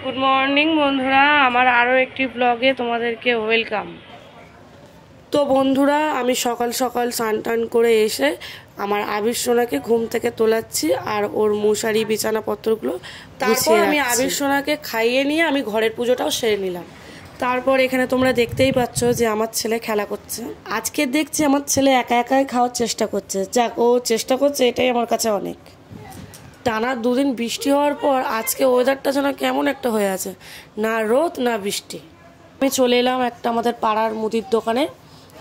Good morning বন্ধুরা, আমার আরও একটি ব্লগে তোমাদেরকে ওয়েলকাম। তো বন্ধুরা, আমি সকাল সকাল স্নান টান করে এসে আমার আবির সোনাকে ঘুম থেকে তোলাচ্ছি আর ওর মশারি বিছানাপত্রগুলো তারপর আমি আবির সোনাকে খাইয়ে নিয়ে আমি ঘরের পুজোটাও সেরে নিলাম। তারপর এখানে তোমরা দেখতেই পাচ্ছ যে আমার ছেলে খেলা করছে। আজকে দেখছি আমার ছেলে একা একাই খাওয়ার চেষ্টা করছে। যাক, ও চেষ্টা করছে, এটাই আমার কাছে অনেক। টানা দুদিন বৃষ্টি হওয়ার পর আজকে ওয়েদারটা যেন কেমন একটা হয়ে আছে, না রোদ না বৃষ্টি। আমি চলে এলাম একটা আমাদের পাড়ার মুদির দোকানে।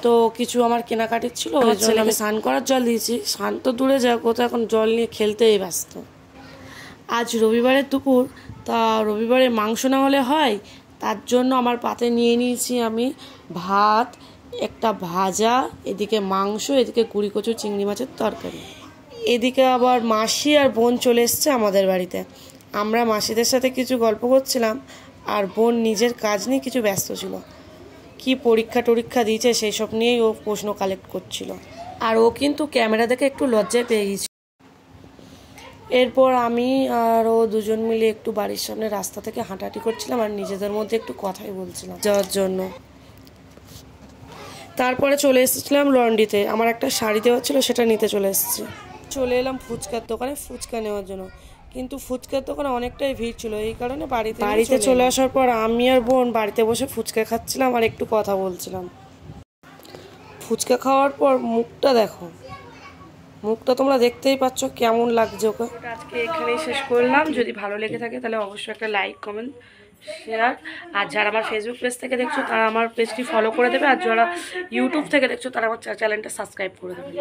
তো কিছু আমার কেনাকাটির ছিল, ওই জন্য আমি স্নান করার জল দিয়েছি। স্নান তো দূরে যাক, ও তো এখন জল নিয়ে খেলতেই ব্যস্ত। আজ রবিবারের দুপুর, তা রবিবারে মাংস না হলে হয়, তার জন্য আমার পাতে নিয়ে নিয়েছি আমি ভাত, একটা ভাজা, এদিকে মাংস, এদিকে গুঁড়ি কচু চিংড়ি মাছের তরকারি। এদিকে আবার মাসি আর বোন চলে এসছে আমাদের বাড়িতে। আমরা মাসিদের সাথে কিছু গল্প করছিলাম আর বোন নিজের কাজ নিয়ে কিছু ব্যস্ত ছিল। কি পরীক্ষা টরীক্ষা দিয়েছে সেই সব নিয়েই ও প্রশ্ন কালেক্ট করছিল। আর ও কিন্তু ক্যামেরা দেখে একটু লজ্জায় পেয়ে গেছিল। এরপর আমি আর ও দুজন মিলে একটু বাড়ির সামনে রাস্তা থেকে হাঁটাহাঁটি করছিলাম আর নিজেদের মধ্যে একটু কথাই বলছিলাম যাওয়ার জন্য। তারপরে চলে এসেছিলাম লন্ড্রিতে, আমার একটা শাড়ি দেওয়া ছিল, সেটা নিতে চলে এসেছি। চলে এলাম ফুচকার দোকানে ফুচকা নেওয়ার জন্য, কিন্তু ফুচকার দোকানে অনেকটাই ভিড় ছিল, এই কারণে বাড়িতে চলে আসার পর আমি আর বোন বাড়িতে বসে ফুচকা খাচ্ছিলাম আর একটু কথা বলছিলাম। ফুচকা খাওয়ার পর মুখটা দেখো, মুখটা তোমরা দেখতেই পাচ্ছ কেমন লাগছে ওকে। আজকে এখানেই শেষ করলাম। যদি ভালো লেগে থাকে তাহলে অবশ্যই একটা লাইক, কমেন্ট, শেয়ার। আর যারা আমার ফেসবুক পেজ থেকে দেখছো তারা আমার পেজটি ফলো করে দেবে, আর যারা ইউটিউব থেকে দেখছো তারা আমার চ্যানেলটা সাবস্ক্রাইব করে দেবে।